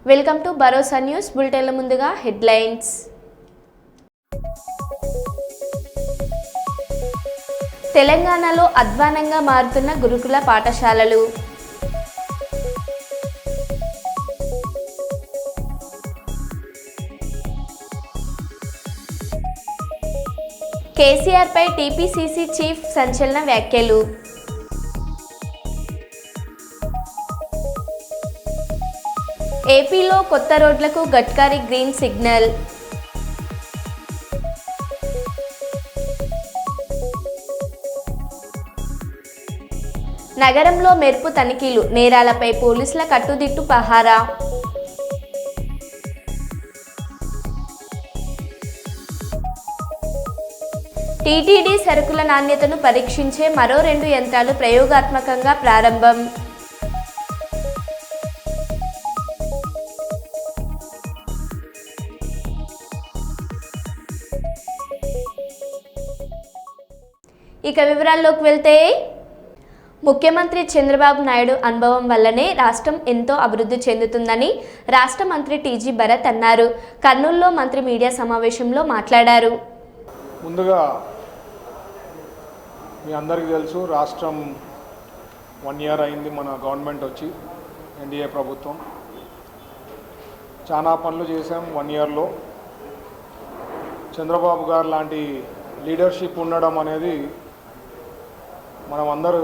Welcome to Bharosa news బులెటిన్ల ముందుగా headlines. తెలంగాణలో అధ్వానంగా మారుతున్న గురుకుల పాఠశాలలు. కేసీఆర్ పై టీపీసీసీ చీఫ్ సంచలన వ్యాఖ్యలు. ఏపీలో కొత్త రోడ్లకు గడ్కరీ గ్రీన్ సిగ్నల్. నగరంలో మెరుపు తనిఖీలు, నేరాలపై పోలీసుల కట్టుదిట్టు పహారా. టీటీడీ సరుకుల నాణ్యతను పరీక్షించే మరో 2 యంత్రాలు ప్రయోగాత్మకంగా ప్రారంభం. ఇక వివరాల్లోకి వెళ్తే, ముఖ్యమంత్రి చంద్రబాబు నాయుడు అనుభవం వల్లనే రాష్ట్రం ఎంతో అభివృద్ధి చెందుతుందని రాష్ట్ర మంత్రి టీజీ భరత్ అన్నారు. కర్నూలులో మంత్రి మీడియా సమావేశంలో మాట్లాడారు. ముందుగా మీ అందరికీ తెలుసు, రాష్ట్రం 1 ఇయర్ అయింది మన గవర్నమెంట్ వచ్చి, ఎన్డీఏ ప్రభుత్వం. చాలా పనులు చేసాం 1 ఇయర్లో. చంద్రబాబు గారు లాంటి లీడర్షిప్ ఉండడం అనేది మనం అందరూ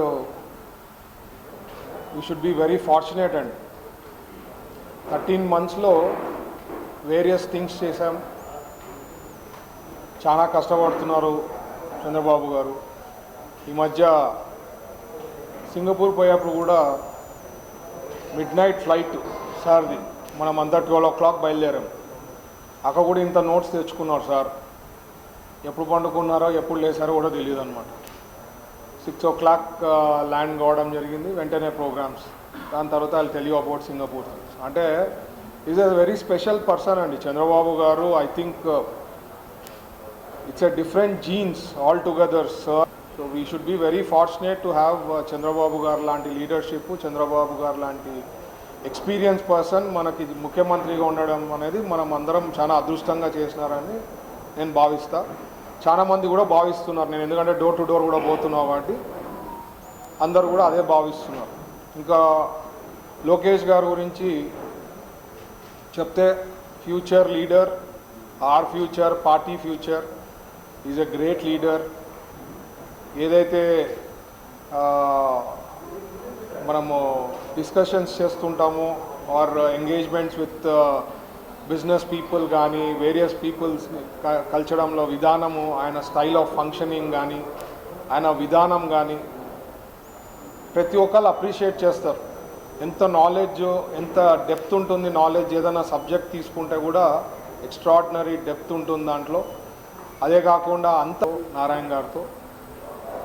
we should be very fortunate. And 13 monthsలో వేరియస్ థింగ్స్ చేశాం. చాలా కష్టపడుతున్నారు చంద్రబాబు గారు. ఈ మధ్య సింగపూర్ పోయేప్పుడు కూడా మిడ్నైట్ ఫ్లైట్ సార్ది, మనం అంతా 12 o'clock బయలుదేరాం. అక్కడ కూడా ఇంత నోట్స్ తెచ్చుకున్నారు సార్. ఎప్పుడు పండుకున్నారో ఎప్పుడు లేసారో కూడా తెలియదు అనమాట. 6 o'clock ల్యాండ్ కావడం జరిగింది, వెంటనే ప్రోగ్రామ్స్. దాని తర్వాత వాళ్ళు తెలియ అబౌట్ సింగపూర్. అంటే is a very special person అండి చంద్రబాబు గారు. I think it's a different genes altogether, sir. So we should be very fortunate to have Chandrababu garu lanti leadership, Chandrababu garu lanti experienced person manaki ముఖ్యమంత్రిగా ఉండడం అనేది మనం అందరం చాలా అదృష్టంగా చేసినారని నేను భావిస్తా. చాలా మంది కూడా భావిస్తున్నారు. నేను ఎందుకంటే డోర్ టు డోర్ కూడా పోతున్నా కాబట్టి అందరూ కూడా అదే భావిస్తున్నారు. ఇంకా లోకేష్ గారి గురించి చెప్తే, future leader, our future, party future. Is a great leader. ఏదైతే మనము డిస్కషన్స్ చేస్తుంటామో or engagements with business people కానీ వేరియస్ పీపుల్స్ని కల్చడంలో విధానము, ఆయన స్టైల్ ఆఫ్ ఫంక్షనింగ్ కానీ, ఆయన విధానం కానీ ప్రతి ఒక్కరు అప్రిషియేట్ చేస్తారు. ఎంత నాలెడ్జ్, ఎంత డెప్త్ ఉంటుంది నాలెడ్జ్. ఏదైనా సబ్జెక్ట్ తీసుకుంటే కూడా ఎక్స్ట్రాడినరీ డెప్త్ ఉంటుంది దాంట్లో. అదే కాకుండా అంత నారాయణ గారితో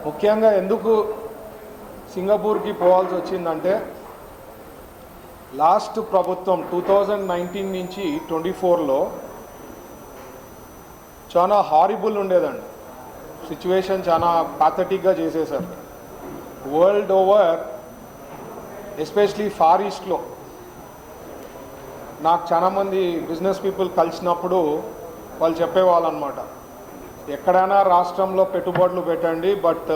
ముఖ్యంగా ఎందుకు సింగపూర్కి పోవాల్సి వచ్చిందంటే, లాస్ట్ ప్రభుత్వం 2019 నుంచి 24లో చాలా హారిబుల్ ఉండేదండి. సిచ్యువేషన్ చాలా ప్యాథటిక్గా చేసేసారు. వరల్డ్ ఓవర్, ఎస్పెషలీ ఫార్ ఈస్ట్లో నాకు చాలామంది బిజినెస్ పీపుల్ కలిసినప్పుడు వాళ్ళు చెప్పేవాళ్ళు అనమాట, ఎక్కడైనా రాష్ట్రంలో పెట్టుబడులు పెట్టండి, బట్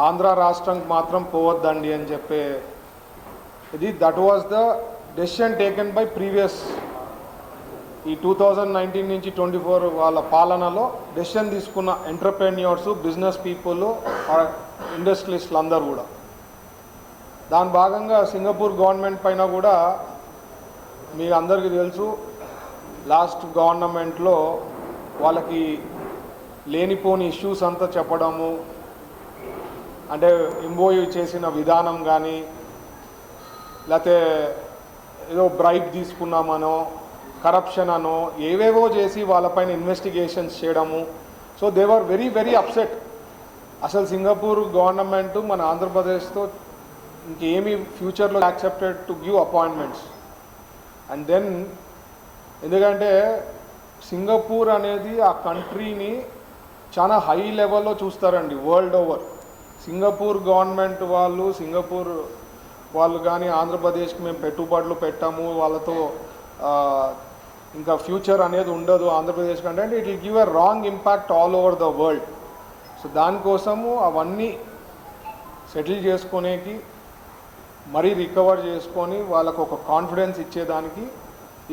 ఆంధ్ర రాష్ట్రంకి మాత్రం పోవద్దండి అని చెప్పే ఇది. That was the decision taken by previous, ఈ 2019 నుంచి 24 వాళ్ళ పాలనలో డెసిషన్ తీసుకున్న ఎంటర్ప్రెన్యూర్స్, బిజినెస్ పీపుల్, ఇండస్ట్రియలిస్టులు అందరూ కూడా. దాని భాగంగా సింగపూర్ గవర్నమెంట్ పైన కూడా మీకు అందరికీ తెలుసు, లాస్ట్ గవర్నమెంట్లో వాళ్ళకి లేనిపోని ఇష్యూస్ అంతా చెప్పడము, అంటే ఎంఓయూ చేసిన విధానం కానీ, లేకపోతే ఏదో బ్రైబ్ తీసుకున్నామనో, కరప్షన్ అనో, ఏవేవో చేసి వాళ్ళపైన ఇన్వెస్టిగేషన్స్ చేయడము. So they were very very upset. అసలు సింగపూర్ గవర్నమెంట్ మన ఆంధ్రప్రదేశ్తో ఇంకేమీ ఫ్యూచర్లో accepted to give appointments. And then ఎందుకంటే సింగపూర్ అనేది ఆ కంట్రీని చాలా హై లెవెల్లో చూస్తారండి వరల్డ్ ఓవర్. సింగపూర్ గవర్నమెంట్ వాళ్ళు, సింగపూర్ వాళ్ళు కానీ ఆంధ్రప్రదేశ్కి మేము పెట్టుబడులు పెట్టాము వాళ్ళతో ఇంకా ఫ్యూచర్ అనేది ఉండదు ఆంధ్రప్రదేశ్ కంటే, అంటే it will give a wrong impact all over the world. So దానికోసము అవన్నీ సెటిల్ చేసుకునేకి మరీ రికవర్ చేసుకొని వాళ్ళకు ఒక కాన్ఫిడెన్స్ ఇచ్చేదానికి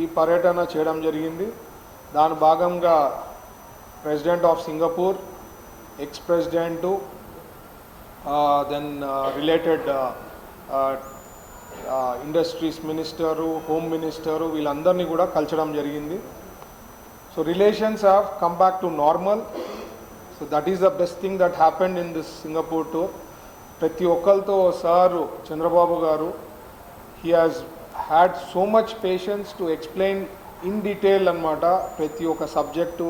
ఈ పర్యటన చేయడం జరిగింది. దాని భాగంగా president of Singapore, ex president, then related industries minister, home minister వీళ్ళందరినీ కూడా కలచడం జరిగింది. So relations have come back to normal. So that is the best thing that happened in this Singapore tour. ప్రతి ఒక్కరితో సారు చంద్రబాబు గారు he has had so much patience to explain in detail అనమాట. ప్రతి ఒక్క సబ్జెక్టు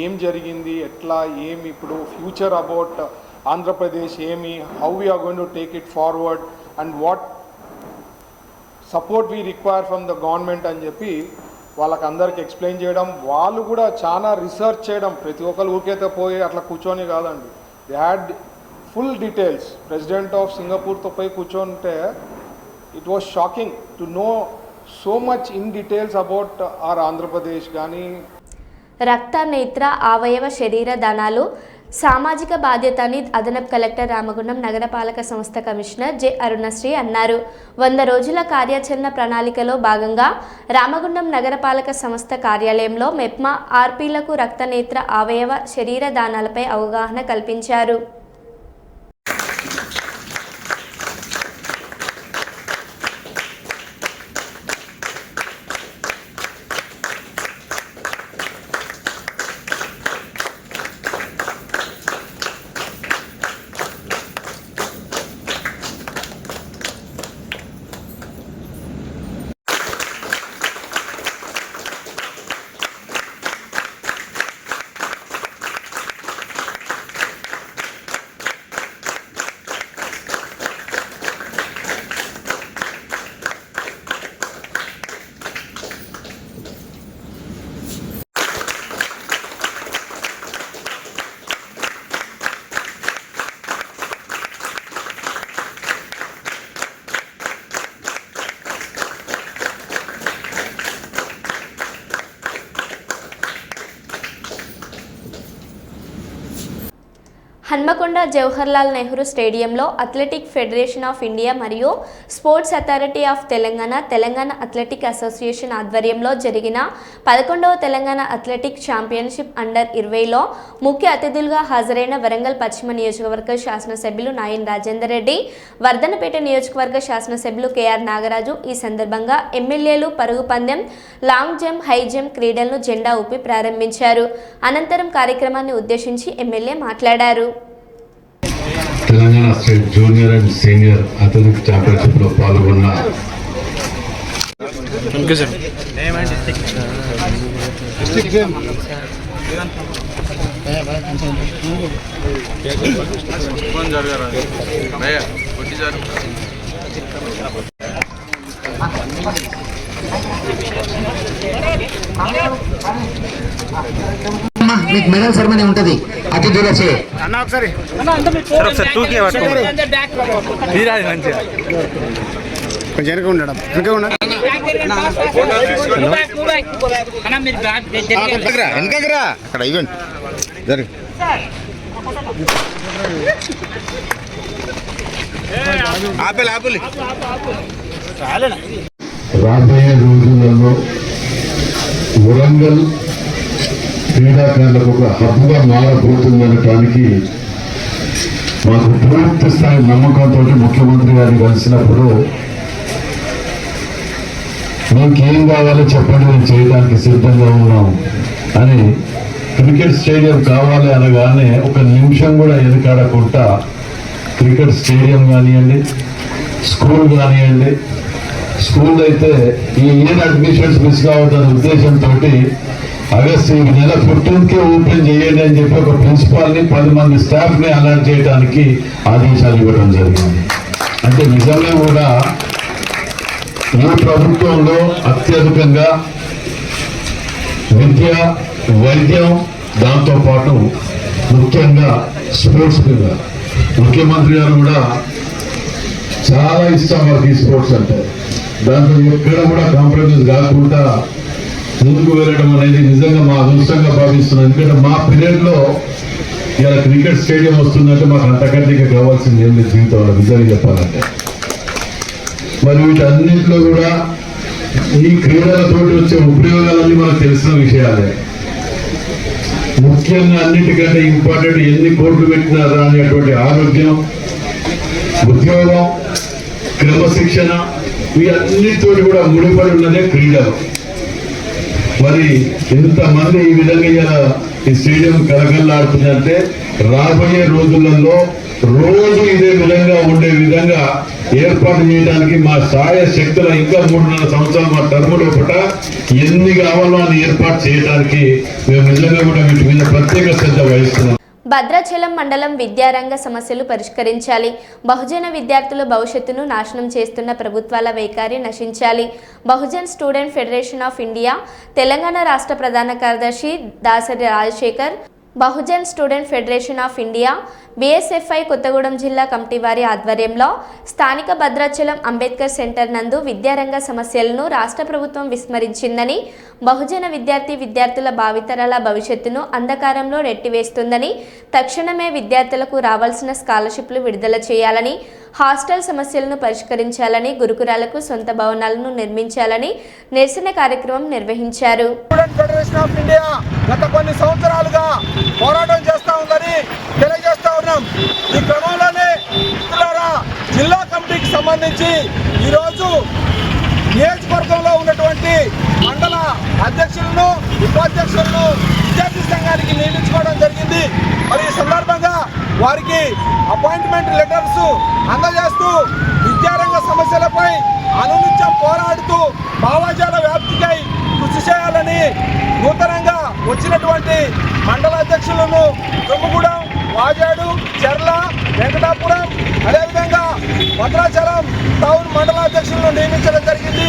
ఏం జరిగింది, ఎట్లా, ఏమి ఇప్పుడు ఫ్యూచర్ అబౌట్ ఆంధ్రప్రదేశ్ ఏమి, how we are going to take it forward and what support we require from the government అని చెప్పి వాళ్ళకి అందరికి ఎక్స్ప్లెయిన్ చేయడం. వాళ్ళు కూడా చాలా రీసెర్చ్ చేయడం, ప్రతి ఒక్కరు ఊరికైతే పోయి అట్లా కూర్చొని కాదండి. They had full details. President of సింగపూర్తో పోయి కూర్చొంటే it was shocking to know so much in details about our Andhra Pradesh కానీ. రక్త, నేత్ర, అవయవ శరీర దానాలు సామాజిక బాధ్యతని అదనపు కలెక్టర్ రామగుండం నగరపాలక సంస్థ కమిషనర్ జె అరుణశ్రీ అన్నారు. 100 రోజుల కార్యాచరణ ప్రణాళికలో భాగంగా రామగుండం నగరపాలక సంస్థ కార్యాలయంలో మెప్మా ఆర్పీలకు రక్త, నేత్ర, అవయవ శరీర దానాలపై అవగాహన కల్పించారు. హన్మకొండ జవహర్లాల్ నెహ్రూ స్టేడియంలో అథ్లెటిక్ ఫెడరేషన్ ఆఫ్ ఇండియా మరియు sports authority of Telangana, Telangana athletic association ఆధ్వర్యంలో జరిగిన 11వ తెలంగాణ అథ్లెటిక్ ఛాంపియన్షిప్ అండర్ 20లో ముఖ్య అతిథులుగా హాజరైన వరంగల్ పశ్చిమ నియోజకవర్గ శాసనసభ్యులు నాయన్ రాజేందర్ రెడ్డి, వర్ధనపేట నియోజకవర్గ శాసనసభ్యులు కెఆర్ నాగరాజు ఈ సందర్భంగా ఎమ్మెల్యేలు పరుగు పందెం, లాంగ్ జంప్, హై జంప్ క్రీడలను జెండా ఊపి ప్రారంభించారు. అనంతరం కార్యక్రమాన్ని ఉద్దేశించి ఎమ్మెల్యే మాట్లాడారు. Telangana state junior and senior athletic championship లో పాల్గొన్న మీకు మెడల్ సెరమనీ ఉంటుంది అతిథులచే. ఒకసారి కొంచెం వెనక ఉండడం వెనకరా అక్కడ ఈవెంట్ జరిగి ఆపలి రాబోయే రోజులలో వరంగల్ క్రీడాకారులకు ఒక హబ్గా మారబోతుందనటానికి మాకు పూర్తి స్థాయి నమ్మకంతో ముఖ్యమంత్రి గారిని కలిసినప్పుడు మీకేం కావాలో చెప్పండి, మేము చేయడానికి సిద్ధంగా ఉన్నాం అని క్రికెట్ స్టేడియం కావాలి అనగానే ఒక నిమిషం కూడా వెనకాడకుండా క్రికెట్ స్టేడియం కానివ్వండి, స్కూల్ కానివ్వండి, స్కూల్ అయితే ఈ ఇయర్ అడ్మిషన్స్ మిస్ కావద్దనే ఉద్దేశంతో ఆగస్టు ఈ నెల 15కే ఓపెన్ చేయండి అని చెప్పి ఒక ప్రిన్సిపాల్ని 10 మంది స్టాఫ్ని అలర్ట్ చేయడానికి ఆదేశాలు ఇవ్వడం జరిగింది. అంటే నిజంగా కూడా ఈ ప్రభుత్వంలో అత్యధికంగా విద్య, వైద్యం, దాంతోపాటు ముఖ్యంగా స్పోర్ట్స్ మీద ముఖ్యమంత్రి గారు కూడా చాలా ఇష్టం వాళ్ళకి ఈ స్పోర్ట్స్ అంటే. దాంట్లో ఎక్కడ కూడా కాంప్రమైజ్ కాకుండా ముందుకు వెళ్ళడం అనేది నిజంగా మా అదృష్టంగా భావిస్తున్నాం. ఎందుకంటే మా పీరియడ్ లో ఇలా క్రికెట్ స్టేడియం వస్తుందంటే మాకు అంతకంటే కావాల్సింది ఏం లేదు జీవితంలో, నిజంగా చెప్పాలంటే. మరి వీటన్నింటిలో కూడా ఈ క్రీడలతోటి వచ్చే ఉపయోగాలన్నీ మనకు తెలిసిన విషయాలే. ముఖ్యంగా అన్నిటికంటే ఇంపార్టెంట్ ఎన్ని కోట్లు పెట్టినారా అనేటువంటి ఆరోగ్యం, ఉద్యోగం, క్రమశిక్షణ, వీటన్నిటితోటి కూడా ముడిపడి ఉన్నదే క్రీడలు. మరి ఇంతమంది ఈ విధంగా ఇలా ఈ స్టేడియం కలకల్లాడుతుందంటే రాబోయే రోజులలో రోజు ఇదే విధంగా ఉండే విధంగా ఏర్పాటు చేయడానికి మా సాయ శక్తుల ఇంకా 3.5 సంవత్సరాలు మా టర్మ్ లోపల ఎన్ని కావాలో అని ఏర్పాటు చేయడానికి మేము నిజంగా కూడా వీటి మీద ప్రత్యేక శ్రద్ధ వహిస్తున్నాం. భద్రాచలం మండలం విద్యారంగ సమస్యలు పరిష్కరించాలి. బహుజన విద్యార్థుల భవిష్యత్తును నాశనం చేస్తున్న ప్రభుత్వాల వైఖరి నశించాలి. Bahujan student federation of India Telangana రాష్ట్ర ప్రధాన కార్యదర్శి Dasari Rajasekhar, Bahujan student federation of India BSFI Kothagudem జిల్లా కమిటీ వారి ఆధ్వర్యంలో స్థానిక భద్రాచలం అంబేద్కర్ సెంటర్ నందు విద్యారంగ సమస్యలను రాష్ట్ర ప్రభుత్వం విస్మరించిందని, బహుజన విద్యార్థుల భావితరాల భవిష్యత్తును అంధకారంలో నెట్టివేస్తుందని, తక్షణమే విద్యార్థులకు రావాల్సిన స్కాలర్షిప్లు విడుదల చేయాలని, హాస్టల్ సమస్యలను పరిష్కరించాలని, గురుకులాలకు సొంత భవనాలను నిర్మించాలని నిరసన కార్యక్రమం నిర్వహించారు. స్టూడెంట్ ఫెడరేషన్ ఆఫ్ ఇండియా గత కొన్ని సంవత్సరాలుగా పోరాటం చేస్తా ఉందని తెలియజేస్తా ఉన్నాం. ఈ క్రమంలోనే మిత్రులారా, జిల్లా కమిటీకి సంబంధించి ఈరోజు నియోజకవర్గంలో ఉన్నటువంటి మండల అధ్యక్షులను, ఉపాధ్యక్షులను విద్యార్థి సంఘానికి నియమించుకోవడం జరిగింది. మరి ఈ సందర్భంగా వారికి అపాయింట్మెంట్ లెటర్స్ అందజేస్తూ విద్యారంగ సమస్యలపై అనునిత్యం పోరాడుతూ భావజాల వ్యాప్తికై కృషి చేయాలని నూతనంగా వచ్చినటువంటి మండల అధ్యక్షులను తుమ్మగూడెం, వాజేడు, చెర్ల, వెంకటాపురం, అదేవిధంగా భద్రాచలం టౌన్ మండల అధ్యక్షులను నియమించడం జరిగింది.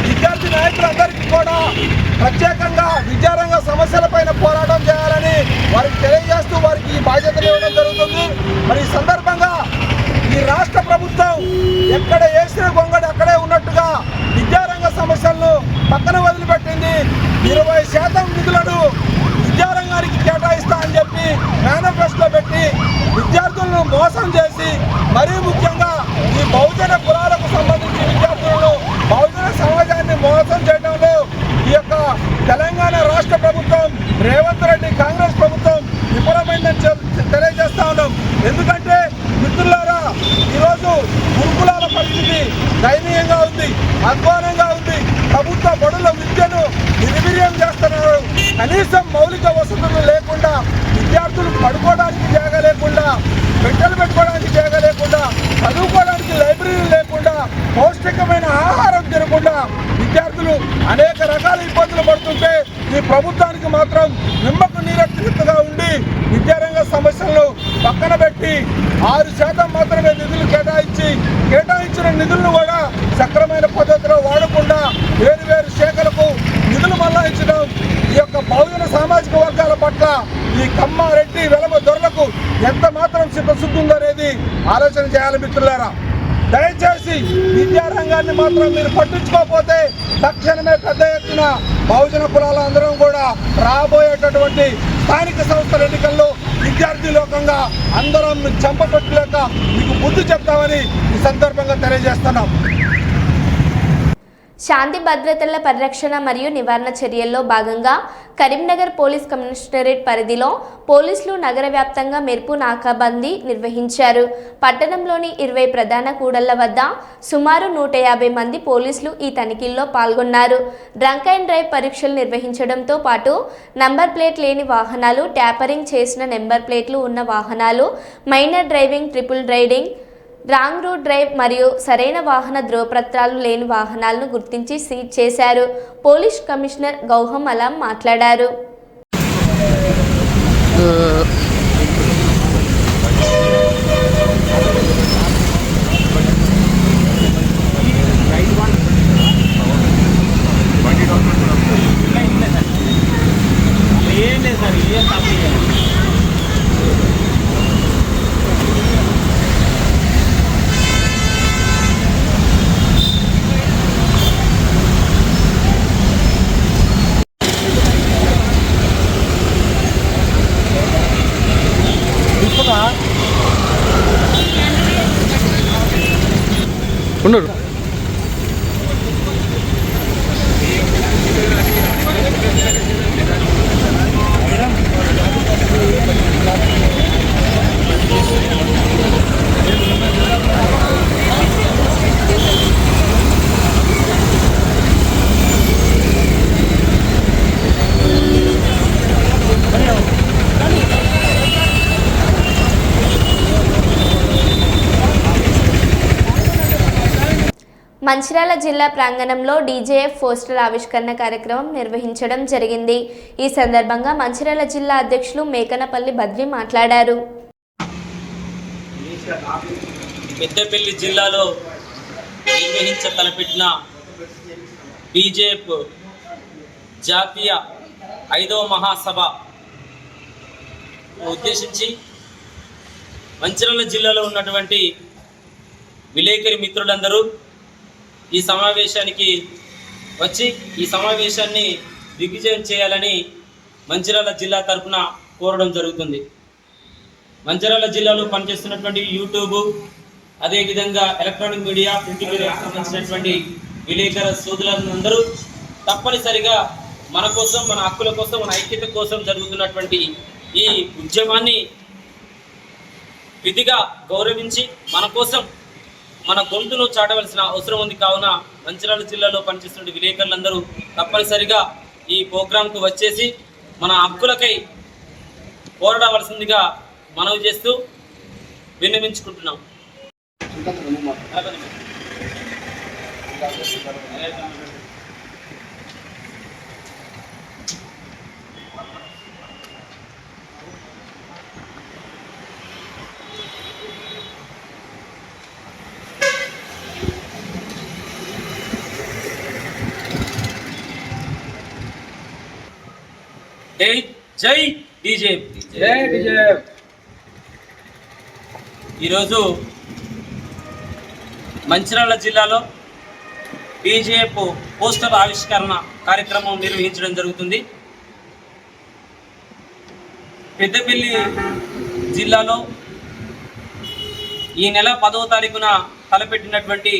విద్యార్థి నాయకులందరికీ కూడా ప్రత్యేకంగా విద్యారంగ సమస్యలపైన పోరాటం చేయాలని వారికి తెలియజేస్తూ వారికి ఈ బాధ్యతలు ఇవ్వడం జరుగుతుంది. మరి ఈ సందర్భంగా ఈ రాష్ట్ర ప్రభుత్వం ఎక్కడ వేసిన గొంగడి అక్కడే ఉన్నట్టుగా విద్యారంగ సమస్యలను పక్కన వదిలిపెట్టింది. 20% నిధులను విద్యారంగానికి కేటాయిస్తా అని చెప్పి మేనిఫెస్టో పెట్టి విద్యార్థులను మోసం చేసి, మరీ ముఖ్యంగా ఈ బహుజన కులాలకు సంబంధించి విద్యార్థులను, బహుజన సమాజాన్ని మోసం చేయడంలో ఈ యొక్క తెలంగాణ రాష్ట్ర ప్రభుత్వం, రేవంత్ రెడ్డి కాంగ్రెస్ ప్రభుత్వం విఫలమైందని తెలియజేస్తా ఉన్నాం. ఎందుకంటే మిత్రులారా, ఈరోజు గురుకులాల పరిస్థితి దయనీయంగా ఉంది, అధ్వానంగా ఉంది. ప్రభుత్వ బడుల విద్యను నిర్వీర్యం చేస్తున్నారు. కనీసం మౌలిక వసతులు లేకుండా, విద్యార్థులు పడుకోవడానికి జాగా లేకుండా, బిడ్డలు పెట్టుకోవడానికి జాగా లేకుండా, చదువుకోవడానికి లైబ్రరీలు లేకుండా, పౌష్టికమైన ఆహారం తినకుండా విద్యార్థులు అనేక రకాల ఇబ్బందులు పడుతుంటే ఈ ప్రభుత్వానికి మాత్రం నిమ్మకు నీరెత్తినట్టుగా ఉండి విద్యారంగ సమస్యలను పక్కన పెట్టి 6% మాత్రమే నిధులు కేటాయించిన నిధులను కూడా సక్రమైన పద్ధతిలో వాడకుండా వేరు శాఖలకు నిధులు మళ్లాయించడం ఈ యొక్క బహుజన సామాజిక వర్గాల పట్ల ఈ కమ్మ, రెడ్డి, వెలమ దొరలకు ఎంత మాత్రం చిత్తశుద్ధి ఉందనేది ఆలోచన చేయాలి మిత్రులారా. దయచేసి విద్యారంగాన్ని మాత్రం మీరు పట్టించుకోకపోతే తక్షణమే పెద్ద ఎత్తున బహుజన కులాల అందరం కూడా రాబోయేటటువంటి స్థానిక సంస్థల ఎన్నికల్లో విద్యార్థి లోకంగా అందరం చంపపెట్టలేక మీకు బుద్ధి చెప్తామని ఈ సందర్భంగా తెలియజేస్తున్నాం. శాంతి భద్రతల పరిరక్షణ మరియు నివారణ చర్యల్లో భాగంగా కరీంనగర్ పోలీస్ కమిషనరేట్ పరిధిలో పోలీసులు నగర వ్యాప్తంగా మెరుపు నాకాబందీ నిర్వహించారు. పట్టణంలోని 20 ప్రధాన కూడళ్ల వద్ద సుమారు 150 మంది పోలీసులు ఈ తనిఖీల్లో పాల్గొన్నారు. డ్రంక్ అండ్ డ్రైవ్ పరీక్షలు నిర్వహించడంతో పాటు నంబర్ ప్లేట్ లేని వాహనాలు, ట్యాపరింగ్ చేసిన నెంబర్ ప్లేట్లు ఉన్న వాహనాలు, minor driving, triple riding, wrong route drive మరియు సరైన వాహన ధ్రువపత్రాలు లేని వాహనాలను గుర్తించి సీజ్ చేశారు. పోలీస్ కమిషనర్ గౌహం అలాం మాట్లాడారు. ఉన్నారు. మంచిర్యాల జిల్లా ప్రాంగణంలో డీజేఎఫ్ పోస్టర్ ఆవిష్కరణ కార్యక్రమం నిర్వహించడం జరిగింది. ఈ సందర్భంగా మంచిర్యాల జిల్లా అధ్యక్షులు మేకనపల్లి బద్రి మాట్లాడారు. పెద్దపల్లి జిల్లాలో తలపెట్టిన డీజేఎఫ్ జాతీయ 5వ మహాసభ ఉద్దేశించి మంచిర్యాల జిల్లాలో ఉన్నటువంటి విలేకరి మిత్రులందరూ ఈ సమావేశానికి వచ్చి ఈ సమావేశాన్ని దిగ్విజయం చేయాలని మంచిర్యాల జిల్లా తరఫున కోరడం జరుగుతుంది. మంచిర్యాల జిల్లాలో పనిచేస్తున్నటువంటి యూట్యూబ్, అదేవిధంగా ఎలక్ట్రానిక్ మీడియా, ప్రింట్ మీడియాకు సంబంధించినటువంటి విలేకర సోదరులందరూ తప్పనిసరిగా మన కోసం, మన హక్కుల కోసం, మన ఐక్యత కోసం జరుగుతున్నటువంటి ఈ ఉద్యమాన్ని విధిగా గౌరవించి మన కోసం మన గొంతును చాటవలసిన అవసరం ఉంది. కావున మంచిర్యాల జిల్లాలో పనిచేస్తున్న విలేకరులందరూ తప్పనిసరిగా ఈ ప్రోగ్రాంకు వచ్చేసి మన హక్కులకై పోరాడవలసిందిగా మనవి చేస్తూ విన్నవించుకుంటున్నాం. జై డీజేఎఫ్. ఈరోజు మంచిర్యాల జిల్లాలో డీజేఎఫ్ పోస్టర్ ఆవిష్కరణ కార్యక్రమం నిర్వహించడం జరుగుతుంది. పెద్దపల్లి జిల్లాలో ఈ నెల 10వ తారీఖున తలపెట్టినటువంటి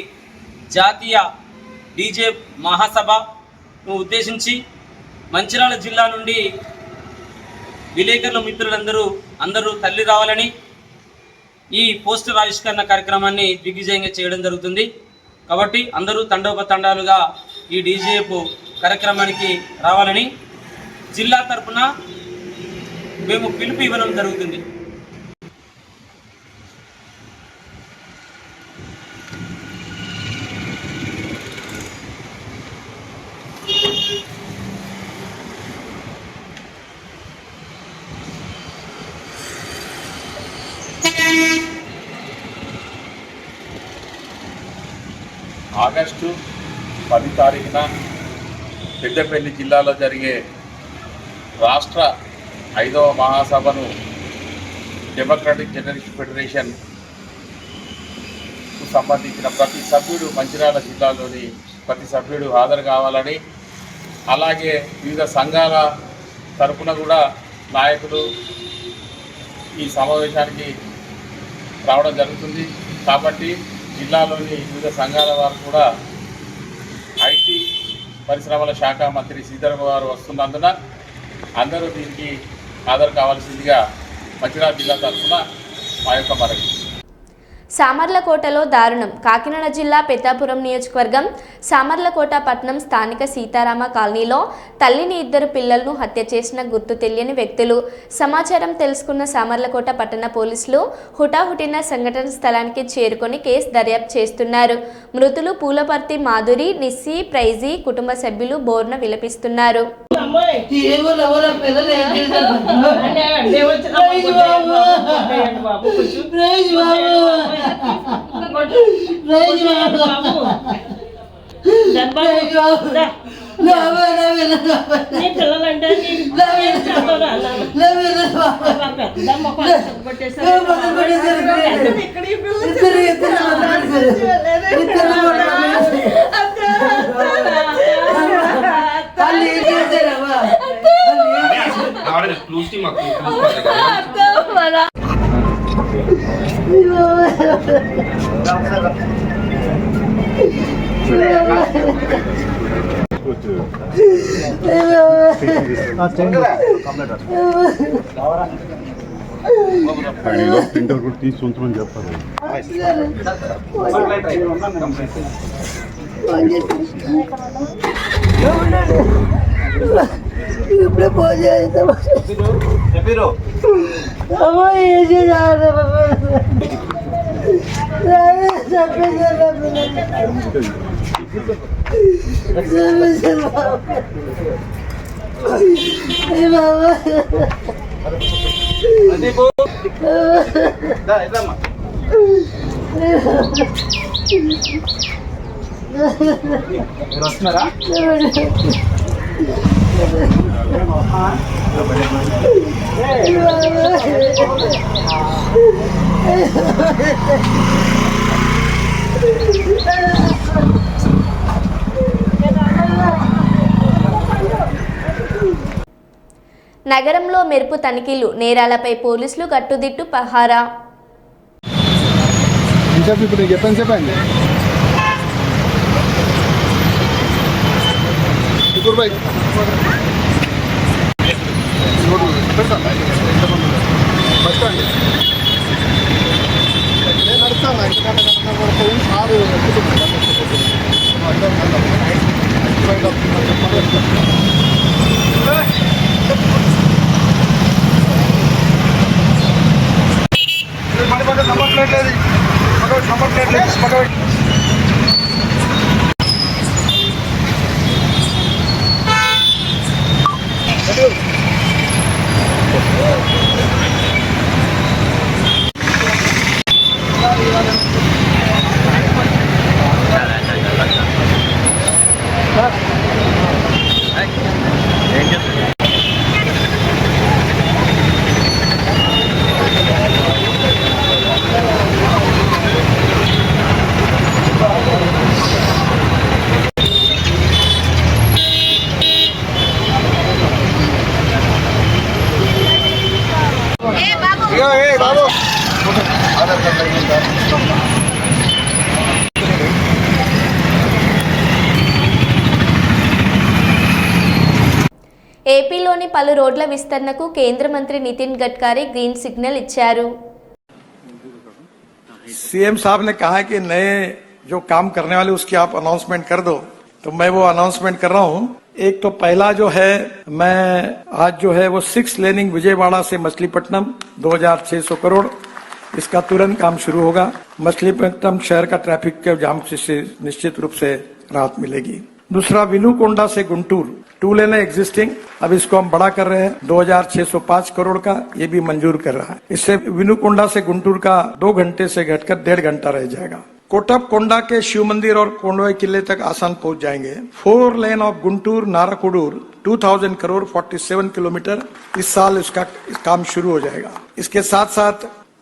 జాతీయ డీజేఎఫ్ మహాసభను ఉద్దేశించి మంచిర్యాల జిల్లా నుండి విలేకరుల మిత్రులందరూ తల్లి రావాలని ఈ పోస్టర్ ఆవిష్కరణ కార్యక్రమాన్ని దిగ్విజయంగా చేయడం జరుగుతుంది. కాబట్టి అందరూ తండోపతండాలుగా ఈ డీజేఎఫ్ కార్యక్రమానికి రావాలని జిల్లా తరఫున మేము పిలుపు ఇవ్వడం జరుగుతుంది. ఆగస్టు 10 తారీఖున పెద్దపల్లి జిల్లాలో జరిగే రాష్ట్ర 5వ మహాసభను డెమోక్రటిక్ జర్నలిస్ట్ ఫెడరేషన్కు సంబంధించిన ప్రతి సభ్యుడు, మంచిర్యాల జిల్లాలోని ప్రతి సభ్యుడు హాజరు కావాలని, అలాగే వివిధ సంఘాల తరపున కూడా నాయకులు ఈ సమావేశానికి రావడం జరుగుతుంది. కాబట్టి జిల్లాలోని వివిధ సంఘాల వారు కూడా ఐటీ పరిశ్రమల శాఖ మంత్రి శ్రీధర్ గారు వస్తున్నందున అందరూ దీనికి హాజరు కావాల్సిందిగా మంచిర్యాల జిల్లా తరఫున మా యొక్క మనవి. సామర్లకోటలో దారుణం. కాకినాడ జిల్లా పెద్దాపురం నియోజకవర్గం సామర్లకోట పట్టణం స్థానిక సీతారామ కాలనీలో తల్లిని 2 పిల్లలను హత్య చేసిన గుర్తు తెలియని వ్యక్తులు. సమాచారం తెలుసుకున్న సామర్లకోట పట్టణ పోలీసులు హుటాహుటిన సంఘటన స్థలానికి చేరుకొని కేసు దర్యాప్తు చేస్తున్నారు. మృతులు పూలపర్తి మాధురి, నిస్సి, ప్రైజీ కుటుంబ సభ్యులు బోర్న విలపిస్తున్నారు. ప్రింటర్ కూడా తీసి ఉంచమని చెప్పాలి. ఇప్పుడే ఫోన్ చేస్తాం అమ్మా ఏం చేయాలి వస్తున్నారా? నగరంలో మెరుపు తనిఖీలు, నేరాలపై పోలీసులు కట్టుదిట్టు పహారా. ఇప్పుడు చెప్పండి ఏపీలోని పలు రోడ్ల విస్తరణకు కేంద్ర మంత్రి నితిన్ గడ్కరీ గ్రీన్ సిగ్నల్ ఇచ్చారు. सीएम साहब ने कहा कि नए जो काम करने वाले उसकी आप अनाउंसमेंट कर दो, तो मैं वो अनाउंसमेंट कर रहा हूँ. एक तो पहला जो है, मैं आज जो है वो 6 लेनिंग विजयवाड़ा से मछलीपट्टनम 2600 करोड़, इसका तुरंत काम शुरू होगा. मछलीपट्टनम शहर का ट्रैफिक के जाम से निश्चित रूप से राहत मिलेगी. दूसरा, विनुकोंडा से गुंटूर 2 लेन है एग्जिस्टिंग, अब इसको हम बड़ा कर रहे हैं 2605 करोड़ का, ये भी मंजूर कर रहा है. इससे विनुकोंडा से गुंटूर का 2 घंटे से घटकर 1.5 घंटा रह जाएगा. कोटप कोंडा के शिव मंदिर और कोंडवे किले तक आसान पहुंच जाएंगे. 4 lane of Guntur नाराकुडूर 2000 crore 47 kilometre, इस साल इसका काम शुरू हो जाएगा. इसके साथ साथ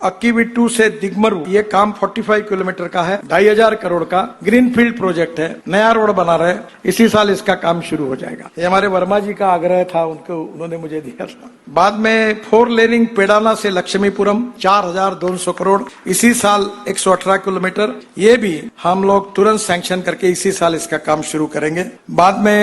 अक्कीविट्टू से दिगमरू, ये काम 45 किलोमीटर का है, 2500 करोड़ का ग्रीनफील्ड प्रोजेक्ट है, नया रोड बना रहे, इसी साल इसका काम शुरू हो जाएगा. ये हमारे वर्मा जी का आग्रह था, उन्होंने मुझे दिया था. बाद में 4 लेनिंग पेडाना से लक्ष्मीपुरम 4200 करोड़, इसी साल 118 किलोमीटर, ये भी हम लोग तुरंत सैंक्शन करके इसी साल इसका काम शुरू करेंगे. बाद में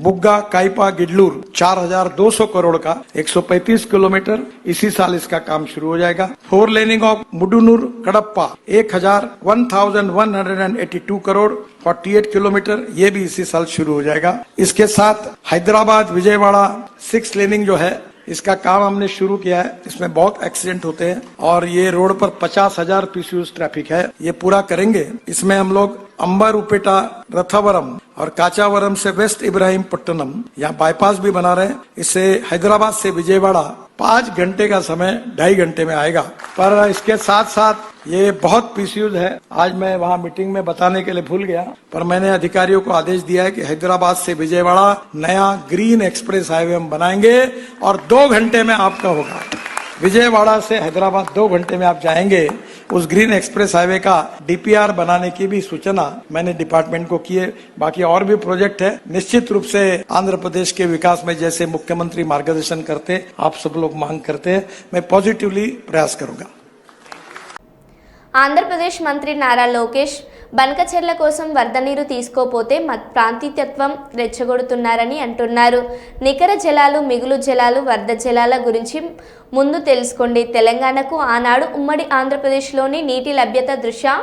बुग्गा काइपा गिडलूर 4200 करोड़ का 135 किलोमीटर, इसी साल इसका काम शुरू हो जाएगा. 4 laning of Mudunur Kadapa 1182 crore 48 kilometre, ये भी इसी साल शुरू हो जाएगा. इसके साथ हैदराबाद विजयवाड़ा 6 लेनिंग जो है, इसका काम हमने शुरू किया है. इसमें बहुत एक्सीडेंट होते हैं और ये रोड पर 50,000 पीसीयूज ट्रैफिक है, ये पूरा करेंगे. इसमें हम लोग अंबर उपेटा रथावरम और काचावरम से वेस्ट इब्राहिमपट्टनम यहाँ बाईपास भी बना रहे हैं. इससे हैदराबाद से विजयवाड़ा 5 घंटे का समय 2.5 घंटे में आएगा. पर इसके साथ साथ ये बहुत पीसीयूज है, आज मैं वहाँ मीटिंग में बताने के लिए भूल गया, पर मैंने अधिकारियों को आदेश दिया है कि हैदराबाद से विजयवाड़ा नया ग्रीन एक्सप्रेस हाईवे हम बनाएंगे और 2 घंटे में आपका होगा. विजयवाड़ा से हैदराबाद 2 घंटे में आप जाएंगे. उस ग्रीन एक्सप्रेस हाईवे का डीपीआर बनाने की भी सूचना मैंने डिपार्टमेंट को की है. बाकी और भी प्रोजेक्ट है. निश्चित रूप से आंध्र प्रदेश के विकास में जैसे मुख्यमंत्री मार्गदर्शन करते, आप सब लोग मांग करते हैं, मैं पॉजिटिवली प्रयास करूंगा. ఆంధ్రప్రదేశ్ మంత్రి నారా లోకేష్ బనకచెర్ల కోసం వరద నీరు తీసుకోపోతే ప్రాంతీయత్వం రెచ్చగొడుతున్నారని అంటున్నారు. నికర జలాలు, మిగులు జలాలు, వరద జలాల గురించి ముందు తెలుసుకోండి. తెలంగాణకు ఆనాడు ఉమ్మడి ఆంధ్రప్రదేశ్లోని నీటి లభ్యత దృష్ట్యా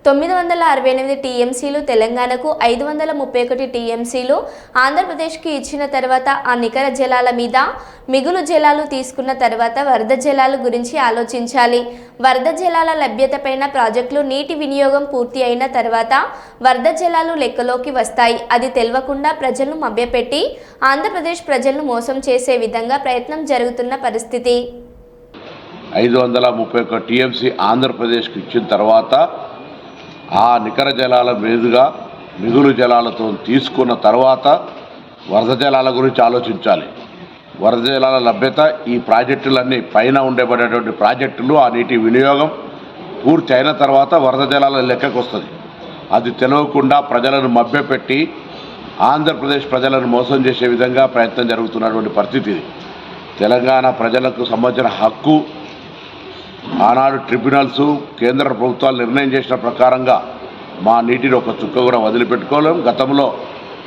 968 టీఎంసీలు, తెలంగాణకు 531 టీఎంసీలు ఆంధ్రప్రదేశ్కి ఇచ్చిన తర్వాత ఆ నికర జలాల మీద మిగులు జలాలు తీసుకున్న తర్వాత వరద జలాల గురించి ఆలోచించాలి. వరద జలాల లభ్యత పైన ప్రాజెక్టులు నీటి వినియోగం పూర్తి అయిన తర్వాత వరద జలాలు లెక్కలోకి వస్తాయి. అది తెలియకుండా ప్రజలను మభ్యపెట్టి ఆంధ్రప్రదేశ్ ప్రజలను మోసం చేసే విధంగా ప్రయత్నం జరుగుతున్న పరిస్థితి. 531 టీఎంసీ ఆంధ్రప్రదేశ్కి ఇచ్చిన తర్వాత ఆ నికర జలాల మీదుగా మిగులు జలాలతో తీసుకున్న తర్వాత వరద జలాల గురించి ఆలోచించాలి. వరద జలాల లభ్యత ఈ ప్రాజెక్టులన్నీ పైన ఉండబడేటువంటి ప్రాజెక్టులు ఆ నీటి వినియోగం పూర్తి అయిన తర్వాత వరద జలాల లెక్కకు వస్తుంది. అది తెలియకుండా ప్రజలను మభ్యపెట్టి ఆంధ్రప్రదేశ్ ప్రజలను మోసం చేసే విధంగా ప్రయత్నం జరుగుతున్నటువంటి పరిస్థితి ఇది. తెలంగాణ ప్రజలకు సంబంధించిన హక్కు ఆనాడు ట్రిబ్యునల్స్, కేంద్ర ప్రభుత్వాలు నిర్ణయం చేసిన ప్రకారంగా మా నీటిని ఒక చుక్క కూడా వదిలిపెట్టుకోలేం. గతంలో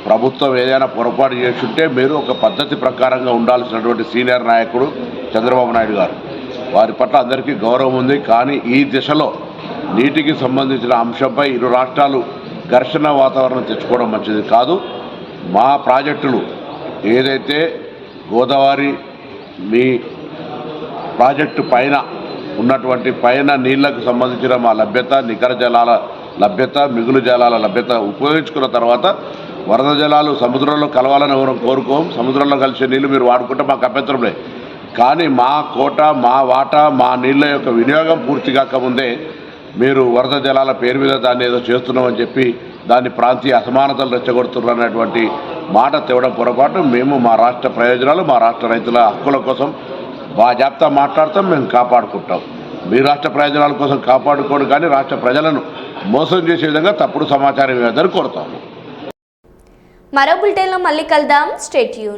ప్రభుత్వం ఏదైనా పొరపాటు చేస్తుంటే మీరు ఒక పద్ధతి ప్రకారంగా ఉండాల్సినటువంటి సీనియర్ నాయకుడు చంద్రబాబు నాయుడు గారు, వారి పట్ల అందరికీ గౌరవం ఉంది. కానీ ఈ దిశలో నీటికి సంబంధించిన అంశంపై ఇరు రాష్ట్రాలు ఘర్షణ వాతావరణం తెచ్చుకోవడం మంచిది కాదు. మా ప్రాజెక్టులు ఏదైతే గోదావరి మీ ప్రాజెక్టు పైన ఉన్నటువంటి పైన నీళ్లకు సంబంధించిన మా లభ్యత, నికర జలాల లభ్యత, మిగులు జలాల లభ్యత ఉపయోగించుకున్న తర్వాత వరద జలాలు సముద్రంలో కలవాలని ఎవరం కోరుకోం. సముద్రంలో కలిసే నీళ్లు మీరు వాడుకుంటే మాకు అభ్యంతరం లేదు. కానీ మా కోట, మా వాటా, మా నీళ్ళ యొక్క వినియోగం పూర్తి కాకముందే మీరు వరద జలాల పేరు మీద దాన్ని ఏదో చేస్తున్నామని చెప్పి దాన్ని ప్రాంతీయ అసమానతలు రెచ్చగొడుతున్నటువంటి మాట తేవడం పొరపాటు. మేము మా రాష్ట్ర ప్రయోజనాలు, మా రాష్ట్ర రైతుల హక్కుల కోసం బాజాప్తా మాట్లాడతాం, మేము కాపాడుకుంటాం. మీ రాష్ట్ర ప్రయోజనాల కోసం కాపాడుకోడు కానీ రాష్ట్ర ప్రజలను మోసం చేసే విధంగా తప్పుడు సమాచారం ఇవ్వదని కోరుతాము. మరో బులెటిన్లో మళ్ళీ కలుద్దాం. Stay tune.